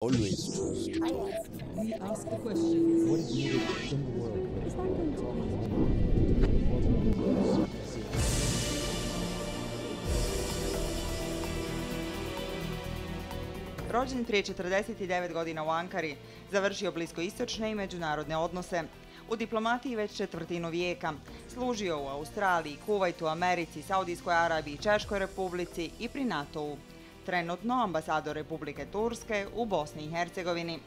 Always trust. We ask the question, what is needed in the world? Rođen prije 49 godina u Ankari, završio bliskoistočne i međunarodne odnose. U diplomatiji već četvrtinu vijeka. Služio u Australiji, Kuvajtu, Americi, Saudijskoj Arabiji, Českoj Republici i pri NATO-u. Trenutno ambasador Republike Turske u Bosni i Hercegovini.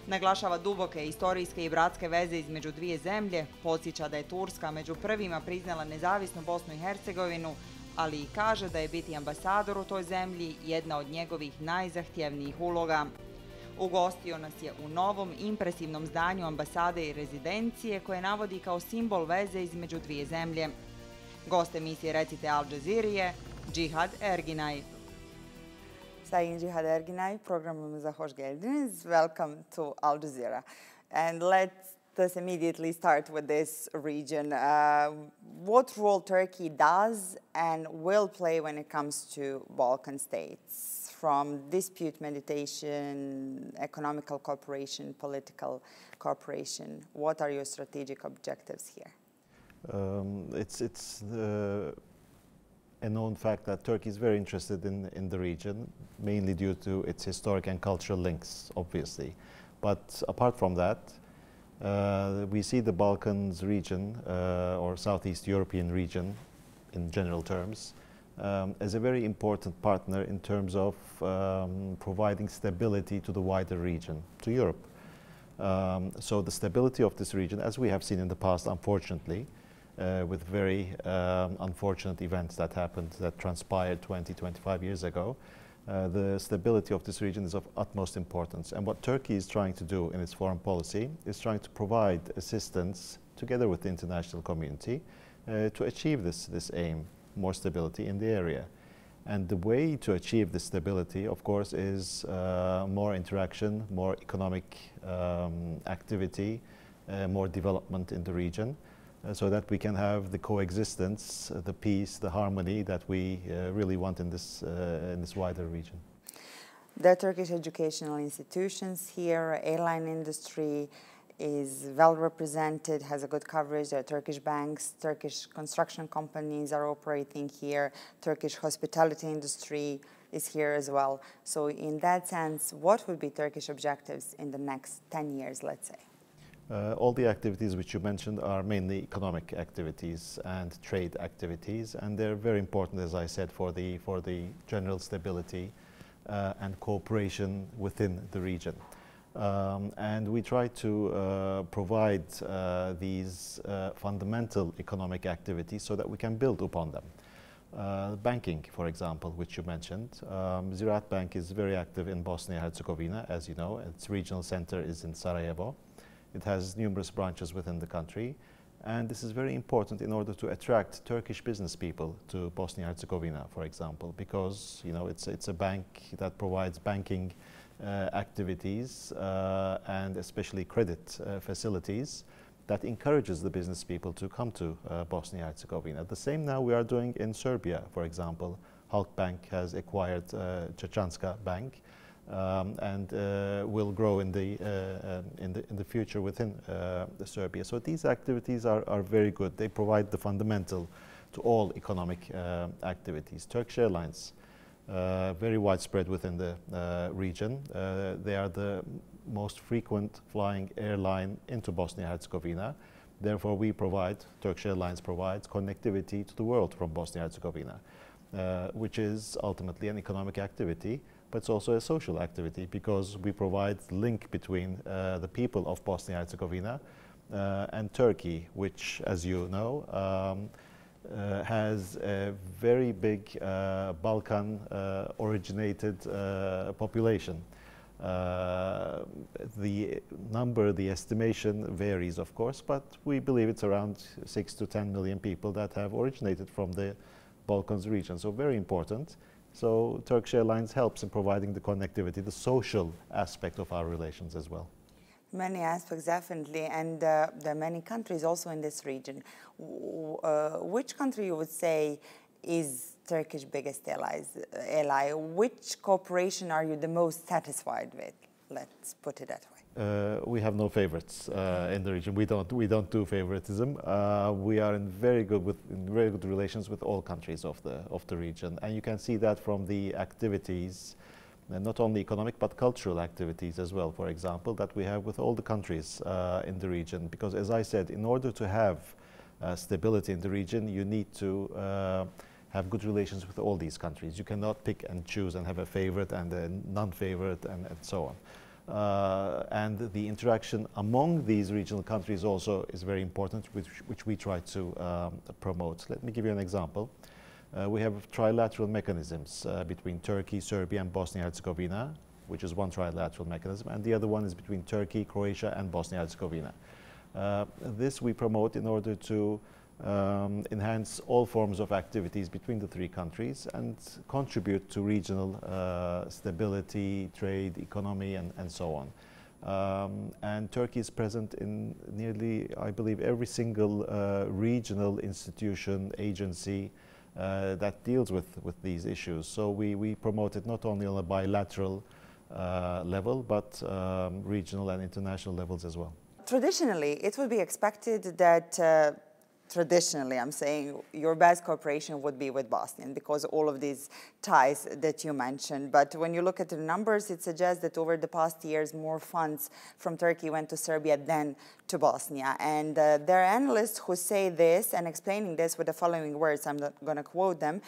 Naglašava duboke historijske i bratske veze između dvije zemlje, podsjeća da je Turska među prvima priznala nezavisnu Bosnu i Hercegovinu, ali i kaže da je biti ambasador u toj zemlji jedna od njegovih najzahtjevnijih uloga. Ugostio nas je u novom, impresivnom zdanju ambasade i rezidencije koje navodi kao simbol veze između dvije zemlje. Gost emisije Recite Al Jazeeri je Cihad Erginay. Sayın Cihad Erginay, programımıza hoş geldiniz. Welcome to Al Jazeera. And let's immediately start with this region. What role Turkey does and will play when it comes to Balkan states, from dispute mediation, economical cooperation, political cooperation? What are your strategic objectives here? It's a known fact that Turkey is very interested in the region, mainly due to its historic and cultural links, obviously. But apart from that, we see the Balkans region, or Southeast European region in general terms, as a very important partner in terms of providing stability to the wider region, to Europe. So the stability of this region, as we have seen in the past, unfortunately, with very unfortunate events that happened, that transpired 20, 25 years ago, the stability of this region is of utmost importance. And what Turkey is trying to do in its foreign policy is trying to provide assistance together with the international community to achieve this aim, more stability in the area. And the way to achieve this stability, of course, is more interaction, more economic activity, more development in the region, so that we can have the coexistence, the peace, the harmony that we really want in this wider region. The Turkish educational institutions here, airline industry is well represented, has a good coverage. There are Turkish banks, Turkish construction companies are operating here, Turkish hospitality industry is here as well. So in that sense, what would be Turkish objectives in the next 10 years, let's say? All the activities which you mentioned are mainly economic activities and trade activities, and they're very important, as I said, for the general stability and cooperation within the region. And we try to provide these fundamental economic activities so that we can build upon them. Banking, for example, which you mentioned. Ziraat Bank is very active in Bosnia and Herzegovina, as you know. Its regional center is in Sarajevo. It has numerous branches within the country, and this is very important in order to attract Turkish business people to Bosnia and Herzegovina, for example, because it's a bank that provides banking activities and especially credit facilities that encourages the business people to come to Bosnia and Herzegovina. The same now we are doing in Serbia, for example. Halkbank has acquired Čečanska Bank. And will grow in the future within Serbia. So these activities are very good. They provide the fundamental to all economic activities. Turkish Airlines, very widespread within the region. They are the most frequent flying airline into Bosnia and Herzegovina. Therefore, Turkish Airlines provides connectivity to the world from Bosnia and Herzegovina, which is ultimately an economic activity. But it's also a social activity because we provide link between the people of Bosnia and Herzegovina and Turkey, which, as you know, has a very big Balkan-originated population. The number, the estimation varies, of course, but we believe it's around 6 to 10 million people that have originated from the Balkans region, so very important. So Turkish Airlines helps in providing the connectivity, the social aspect of our relations as well. Many aspects, definitely, and there are many countries also in this region. Which country you would say is Turkish biggest ally? Which cooperation are you the most satisfied with? Let's put it that way. We have no favorites in the region. We don't do favoritism. We are in very good relations with all countries of the region, and you can see that from the activities, not only economic but cultural activities as well. For example, that we have with all the countries in the region. Because, as I said, in order to have stability in the region, you need to have good relations with all these countries. You cannot pick and choose and have a favorite and a non-favorite and so on. And the interaction among these regional countries also is very important, which we try to promote. Let me give you an example. We have trilateral mechanisms between Turkey, Serbia and Bosnia-Herzegovina, which is one trilateral mechanism, and the other one is between Turkey, Croatia and Bosnia-Herzegovina. This we promote in order to enhance all forms of activities between the three countries and contribute to regional stability, trade, economy and so on. And Turkey is present in nearly, I believe, every single regional institution, agency that deals with these issues. So we promote it not only on a bilateral level, but regional and international levels as well. Traditionally, it would be expected that traditionally, I'm saying, your best cooperation would be with Bosnian because all of these ties that you mentioned. But when you look at the numbers, it suggests that over the past years, more funds from Turkey went to Serbia than to Bosnia. And there are analysts who say this and explaining this with the following words. I'm not going to quote them.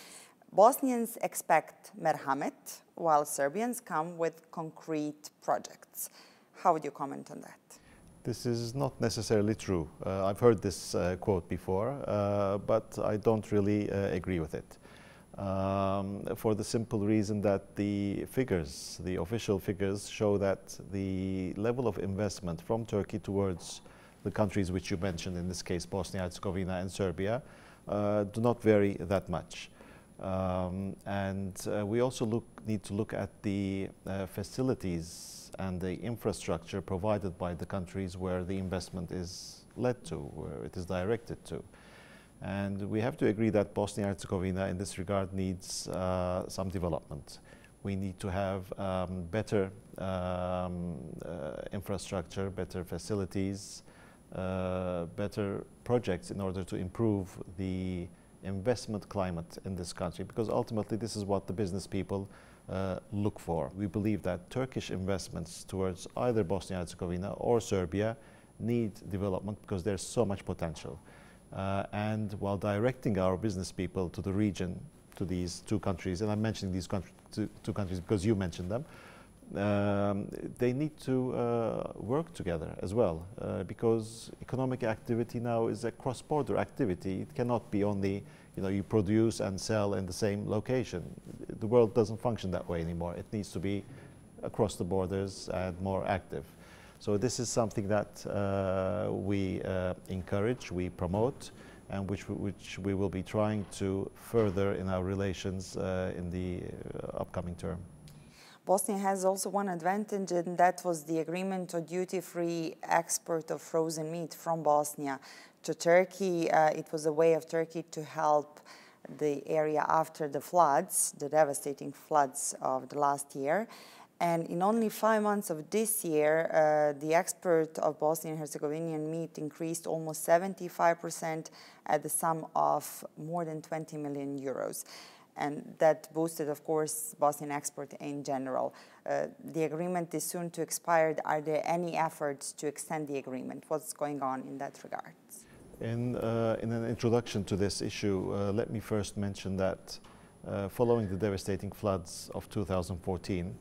Bosnians expect merhamet, while Serbians come with concrete projects. How would you comment on that? This is not necessarily true. I've heard this quote before, but I don't really agree with it. For the simple reason that the figures, the official figures, show that the level of investment from Turkey towards the countries which you mentioned, in this case Bosnia-Herzegovina and Serbia, do not vary that much. We also need to look at the facilities and the infrastructure provided by the countries where the investment is led to, where it is directed to. And we have to agree that Bosnia-Herzegovina in this regard needs some development. We need to have better infrastructure, better facilities, better projects in order to improve the investment climate in this country, because ultimately this is what the business people look for. We believe that Turkish investments towards either Bosnia-Herzegovina or Serbia need development because there's so much potential. And while directing our business people to the region, to these two countries, and I'm mentioning these two countries because you mentioned them, they need to work together as well, because economic activity now is a cross-border activity. It cannot be only, you produce and sell in the same location. The world doesn't function that way anymore. It needs to be across the borders and more active. So this is something that we encourage, we promote, and which we will be trying to further in our relations in the upcoming term. Bosnia has also one advantage, and that was the agreement on duty-free export of frozen meat from Bosnia to Turkey. It was a way of Turkey to help the area after the floods, the devastating floods of the last year. And in only 5 months of this year, the export of Bosnian and Herzegovinian meat increased almost 75% at the sum of more than 20 million euros. And that boosted, of course, Bosnian export in general. The agreement is soon to expire. Are there any efforts to extend the agreement? What's going on in that regard? In an introduction to this issue, let me first mention that following the devastating floods of 2014,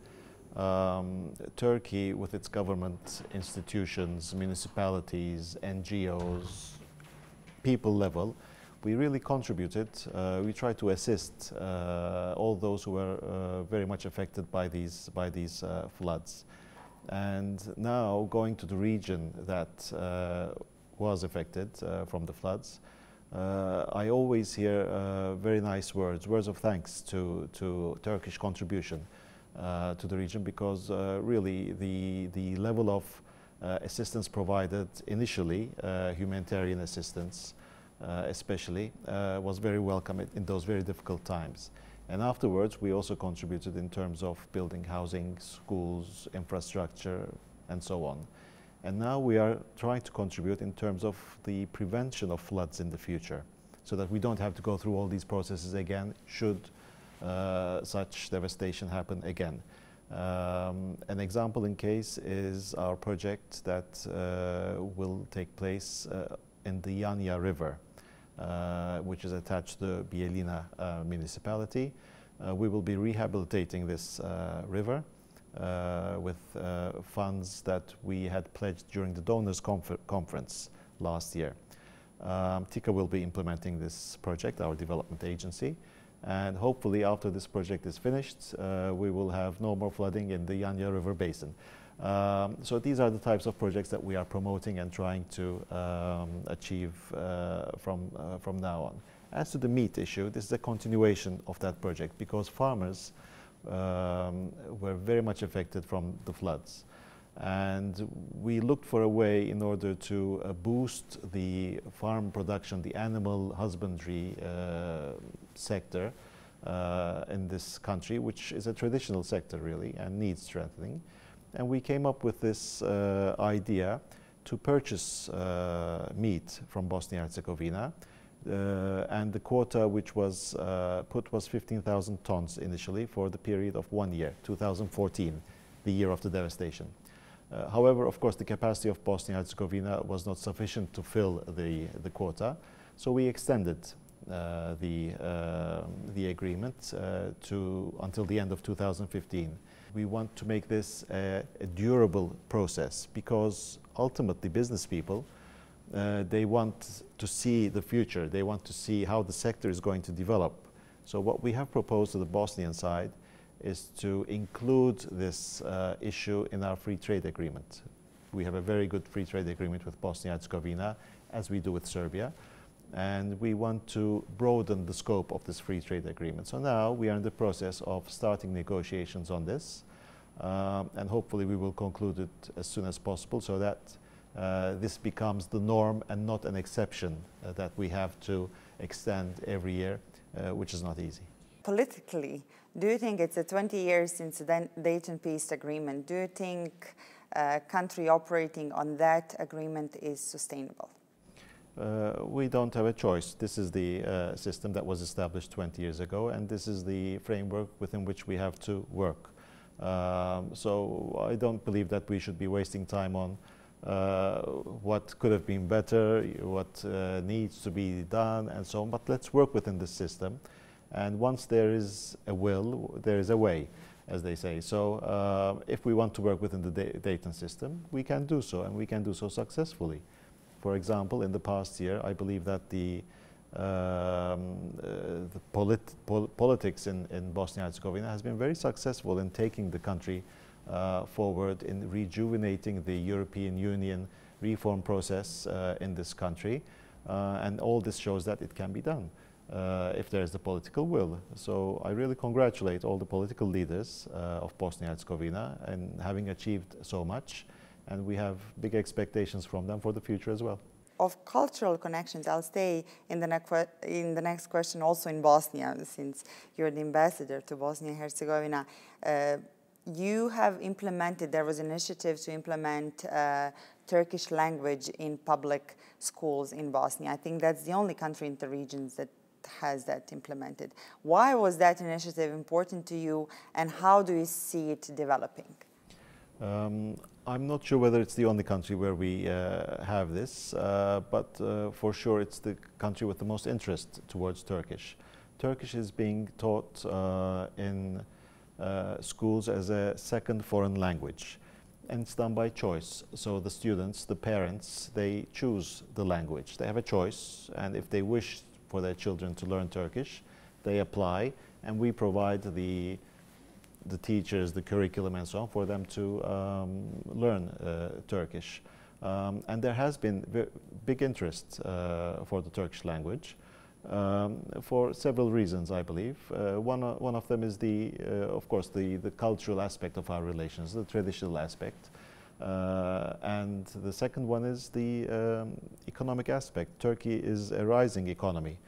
Turkey, with its government institutions, municipalities, NGOs, people level, we really contributed. We tried to assist all those who were very much affected by these floods. And now, going to the region that was affected from the floods, I always hear very nice words of thanks to Turkish contribution to the region, because really the level of assistance provided initially, humanitarian assistance especially, was very welcome in those very difficult times. And afterwards, we also contributed in terms of building housing, schools, infrastructure, and so on. And now we are trying to contribute in terms of the prevention of floods in the future, so that we don't have to go through all these processes again should such devastation happen again. An example in case is our project that will take place in the Yanya River, which is attached to the Bijeljina municipality. We will be rehabilitating this river with funds that we had pledged during the donors conference last year. TICA will be implementing this project, our development agency, and hopefully after this project is finished, we will have no more flooding in the Yanya River basin. So these are the types of projects that we are promoting and trying to achieve from now on. As to the meat issue, this is a continuation of that project because farmers were very much affected from the floods. And we looked for a way in order to boost the farm production, the animal husbandry sector in this country, which is a traditional sector really and needs strengthening. And we came up with this idea to purchase meat from Bosnia and Herzegovina. And the quota which was put was 15,000 tons initially for the period of 1 year, 2014, the year of the devastation. However, of course, the capacity of Bosnia and Herzegovina was not sufficient to fill the quota, so we extended the agreement until the end of 2015. We want to make this a durable process because ultimately business people, they want to see the future. They want to see how the sector is going to develop. So what we have proposed to the Bosnian side is to include this issue in our free trade agreement. We have a very good free trade agreement with Bosnia and Herzegovina, as we do with Serbia, and we want to broaden the scope of this free trade agreement. So now we are in the process of starting negotiations on this, and hopefully we will conclude it as soon as possible so that this becomes the norm and not an exception that we have to extend every year, which is not easy. Politically, do you think it's 20 years since the Dayton Peace Agreement? Do you think a country operating on that agreement is sustainable? We don't have a choice. This is the system that was established 20 years ago, and this is the framework within which we have to work. So I don't believe that we should be wasting time on what could have been better, what needs to be done, and so on. But let's work within this system. And once there is a will, there is a way, as they say. So if we want to work within the Dayton system, we can do so, and we can do so successfully. For example, in the past year, I believe that the politics in Bosnia and Herzegovina has been very successful in taking the country forward, in rejuvenating the European Union reform process in this country. And all this shows that it can be done if there is the political will. So I really congratulate all the political leaders of Bosnia and Herzegovina in having achieved so much. And we have big expectations from them for the future as well. Of cultural connections, I'll stay in the next question also in Bosnia, since you're the ambassador to Bosnia and Herzegovina. You have implemented, there was an initiative to implement Turkish language in public schools in Bosnia. I think that's the only country in the regions that has that implemented. Why was that initiative important to you, and how do you see it developing? I'm not sure whether it's the only country where we have this, but for sure it's the country with the most interest towards Turkish. Turkish is being taught in schools as a second foreign language, and it's done by choice. So the students, the parents, they choose the language. They have a choice, and if they wish for their children to learn Turkish, they apply, and we provide the teachers, the curriculum and so on for them to learn Turkish. And there has been big interest for the Turkish language for several reasons, I believe. One of them is of course, the cultural aspect of our relations, the traditional aspect. And the second one is the economic aspect. Turkey is a rising economy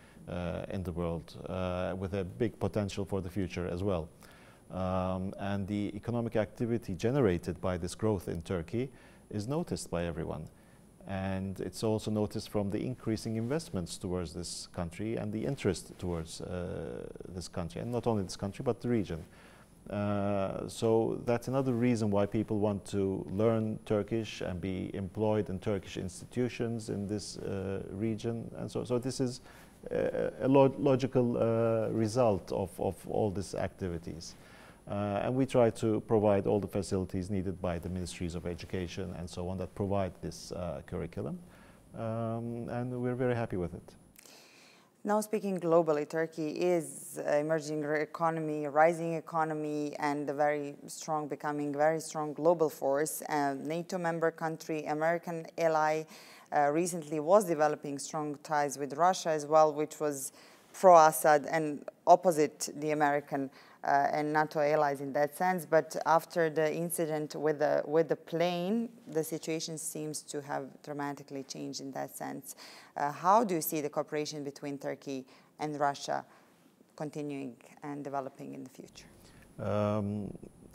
in the world, with a big potential for the future as well. And the economic activity generated by this growth in Turkey is noticed by everyone. And it's also noticed from the increasing investments towards this country and the interest towards this country, and not only this country but the region. So that's another reason why people want to learn Turkish and be employed in Turkish institutions in this region. And so this is a logical result of all these activities. And we try to provide all the facilities needed by the ministries of education and so on that provide this curriculum. And we're very happy with it. Now, speaking globally, Turkey is an emerging economy, a rising economy, and becoming a very strong global force. NATO member country, American ally, recently was developing strong ties with Russia as well, which was pro-Assad and opposite the American and NATO allies in that sense. But after the incident with the plane, the situation seems to have dramatically changed in that sense. How do you see the cooperation between Turkey and Russia continuing and developing in the future?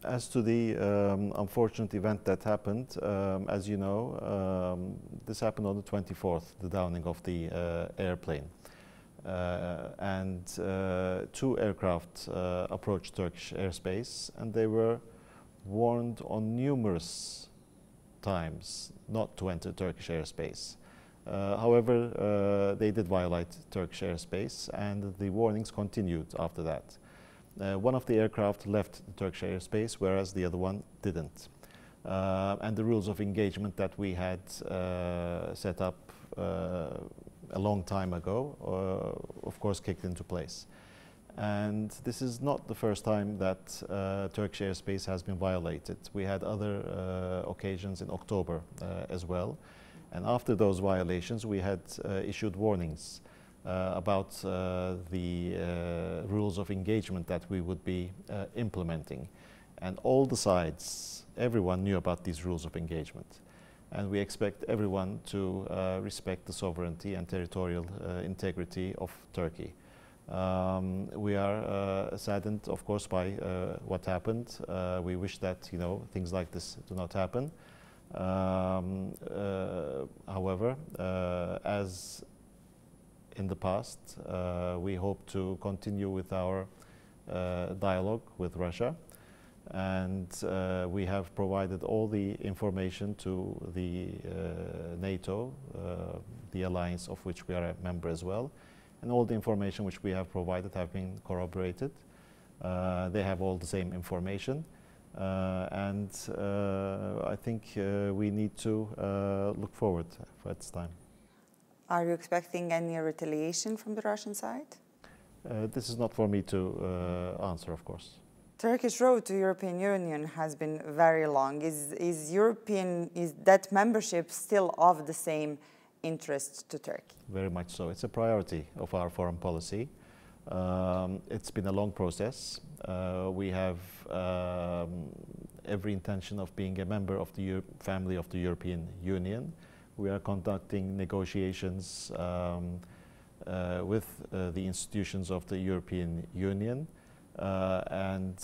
As to the unfortunate event that happened, as you know, this happened on the 24th, the downing of the airplane. And two aircraft approached Turkish airspace, and they were warned on numerous times not to enter Turkish airspace. However, they did violate Turkish airspace, and the warnings continued after that. One of the aircraft left the Turkish airspace, whereas the other one didn't. And the rules of engagement that we had set up a long time ago, of course, kicked into place. And this is not the first time that Turkish airspace has been violated. We had other occasions in October as well. And after those violations, we had issued warnings about the rules of engagement that we would be implementing. And all the sides, everyone knew about these rules of engagement. And we expect everyone to respect the sovereignty and territorial integrity of Turkey. We are saddened, of course, by what happened. We wish that things like this do not happen. However, as in the past, we hope to continue with our dialogue with Russia. And we have provided all the information to the NATO, the alliance of which we are a member as well. And all the information which we have provided have been corroborated. They have all the same information. And I think we need to look forward at this time. Are you expecting any retaliation from the Russian side? This is not for me to answer, of course. Turkish road to European Union has been very long. Is that membership still of the same interest to Turkey? Very much so. It's a priority of our foreign policy. It's been a long process. We have every intention of being a member of the family of the European Union. We are conducting negotiations with the institutions of the European Union. And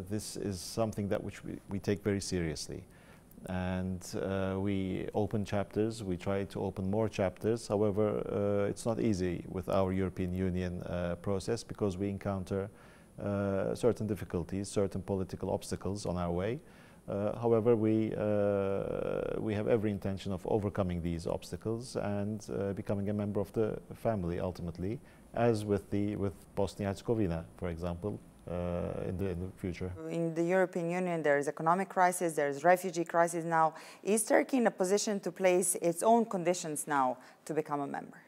this is something that we take very seriously. And we open chapters, we try to open more chapters. However, it's not easy with our European Union process because we encounter certain difficulties, certain political obstacles on our way. However, we have every intention of overcoming these obstacles and becoming a member of the family ultimately, as with Bosnia and Herzegovina, for example, in the future. In the European Union, there is economic crisis, there is refugee crisis now. Is Turkey in a position to place its own conditions now to become a member?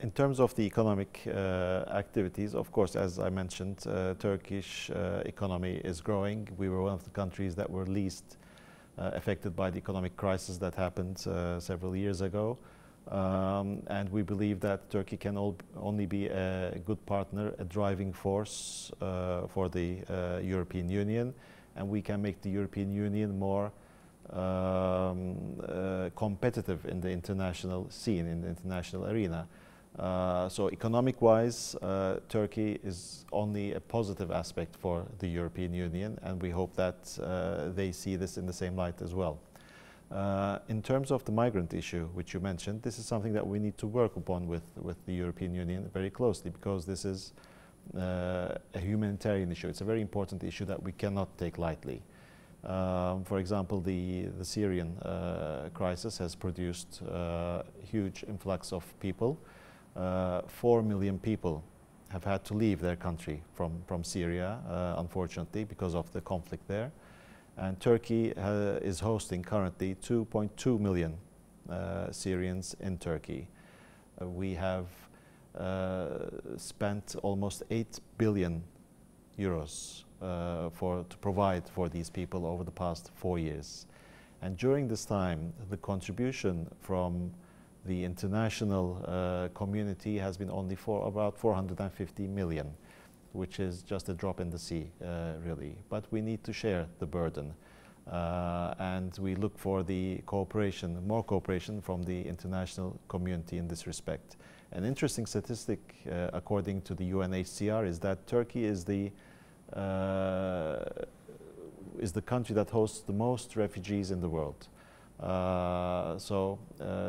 In terms of the economic activities, of course, as I mentioned, Turkish economy is growing. We were one of the countries that were least affected by the economic crisis that happened several years ago. And we believe that Turkey can only be a good partner, a driving force for the European Union, and we can make the European Union more competitive in the international scene, in the international arena. So economic-wise, Turkey is only a positive aspect for the European Union, and we hope that they see this in the same light as well. In terms of the migrant issue, which you mentioned, this is something that we need to work upon with the European Union very closely, because this is a humanitarian issue. It's a very important issue that we cannot take lightly. For example, the Syrian crisis has produced a huge influx of people. 4 million people have had to leave their country from Syria, unfortunately, because of the conflict there. And Turkey is hosting currently 2.2 million Syrians in Turkey. We have spent almost 8 billion euros to provide for these people over the past 4 years. And during this time, the contribution from the international community has been only for about 450 million, which is just a drop in the sea, really. But we need to share the burden. And we look for the cooperation, more cooperation from the international community in this respect. An interesting statistic, according to the UNHCR, is that Turkey is the country that hosts the most refugees in the world. So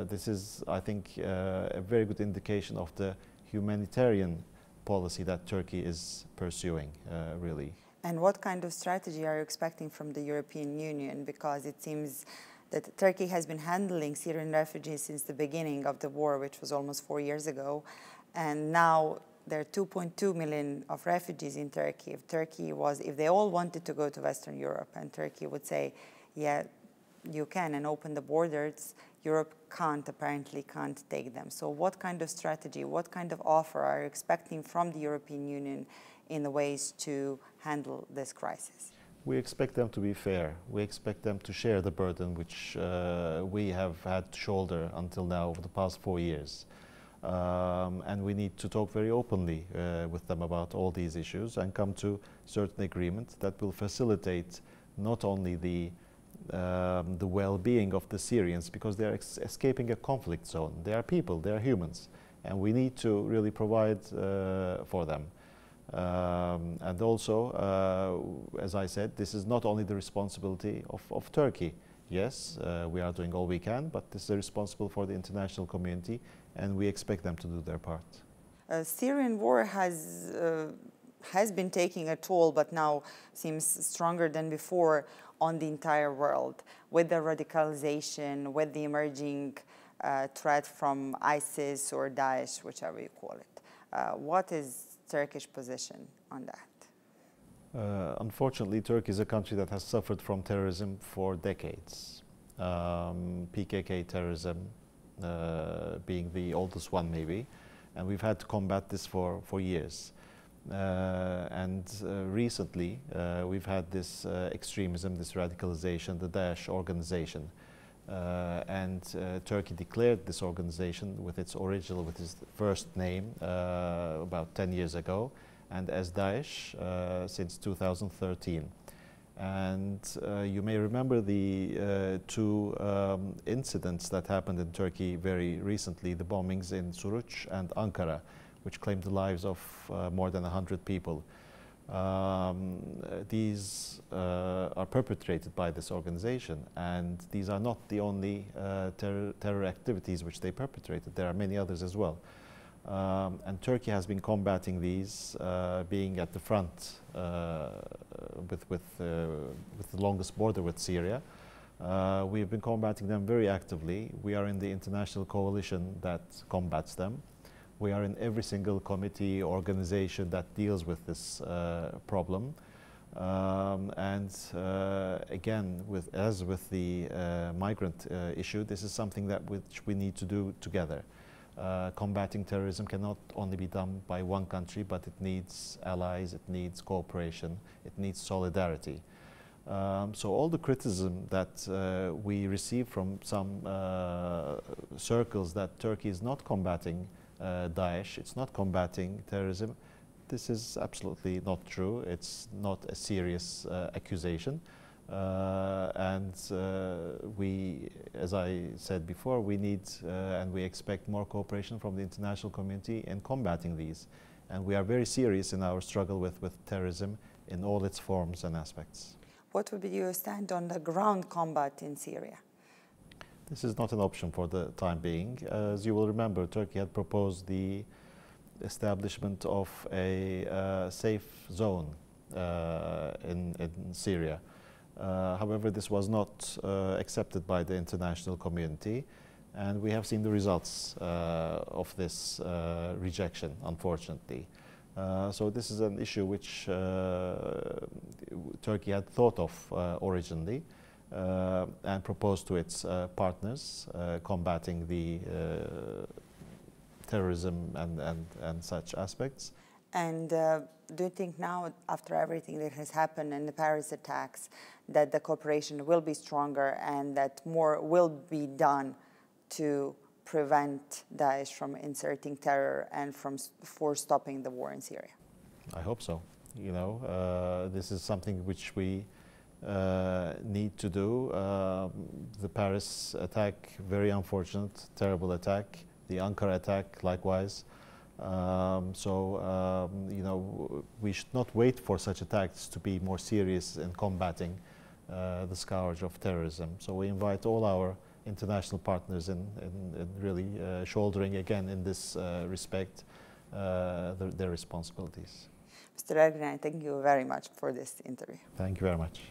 this is, I think, a very good indication of the humanitarian policy that Turkey is pursuing, really. And what kind of strategy are you expecting from the European Union? Because it seems that Turkey has been handling Syrian refugees since the beginning of the war, which was almost 4 years ago. And now there are 2.2 million of refugees in Turkey. If they all wanted to go to Western Europe, and Turkey would say, yeah, you can, and open the borders, Europe apparently can't take them. So what kind of strategy, what kind of offer are you expecting from the European Union in the ways to handle this crisis? We expect them to be fair. We expect them to share the burden which we have had to shoulder until now over the past 4 years. And we need to talk very openly with them about all these issues and come to certain agreements that will facilitate not only the well-being of the Syrians, because they are escaping a conflict zone. They are people, they are humans, and we need to really provide for them. And also, as I said, this is not only the responsibility of Turkey. Yes, we are doing all we can, but this is responsible for the international community, and we expect them to do their part. Syrian war has been taking a toll, but now seems stronger than before on the entire world, with the radicalization, with the emerging threat from ISIS or Daesh, whichever you call it. What is Turkish position on that? Unfortunately, Turkey is a country that has suffered from terrorism for decades. PKK terrorism being the oldest one, maybe, and we've had to combat this for years. Recently, we've had this extremism, this radicalization, the Daesh organization. Turkey declared this organization with its first name about 10 years ago, and as Daesh since 2013. And you may remember the two incidents that happened in Turkey very recently, the bombings in Suruç and Ankara, which claimed the lives of more than 100 people. These are perpetrated by this organization, and these are not the only terror activities which they perpetrated. There are many others as well. And Turkey has been combating these, being at the front with the longest border with Syria. We have been combating them very actively. We are in the international coalition that combats them. We are in every single committee, organization that deals with this problem. Again, as with the migrant issue, this is something which we need to do together. Combating terrorism cannot only be done by one country, but it needs allies, it needs cooperation, it needs solidarity. So all the criticism that we receive from some circles that Turkey is not combating Daesh, it's not combating terrorism, this is absolutely not true. It's not a serious accusation. We, as I said before, we need and we expect more cooperation from the international community in combating these. And we are very serious in our struggle with terrorism in all its forms and aspects. What would be your stand on the ground combat in Syria? This is not an option for the time being. As you will remember, Turkey had proposed the establishment of a safe zone in Syria. However, this was not accepted by the international community, and we have seen the results of this rejection, unfortunately. So this is an issue which Turkey had thought of originally and proposed to its partners combating the terrorism and such aspects. And do you think now, after everything that has happened in the Paris attacks, that the cooperation will be stronger and that more will be done to prevent Daesh from inserting terror and for stopping the war in Syria? I hope so. You know, this is something which we need to do. The Paris attack, very unfortunate, terrible attack. The Ankara attack, likewise. You know, we should not wait for such attacks to be more serious in combating the scourge of terrorism. So we invite all our international partners in really shouldering again in this respect their responsibilities. Mr. Erginay, thank you very much for this interview. Thank you very much.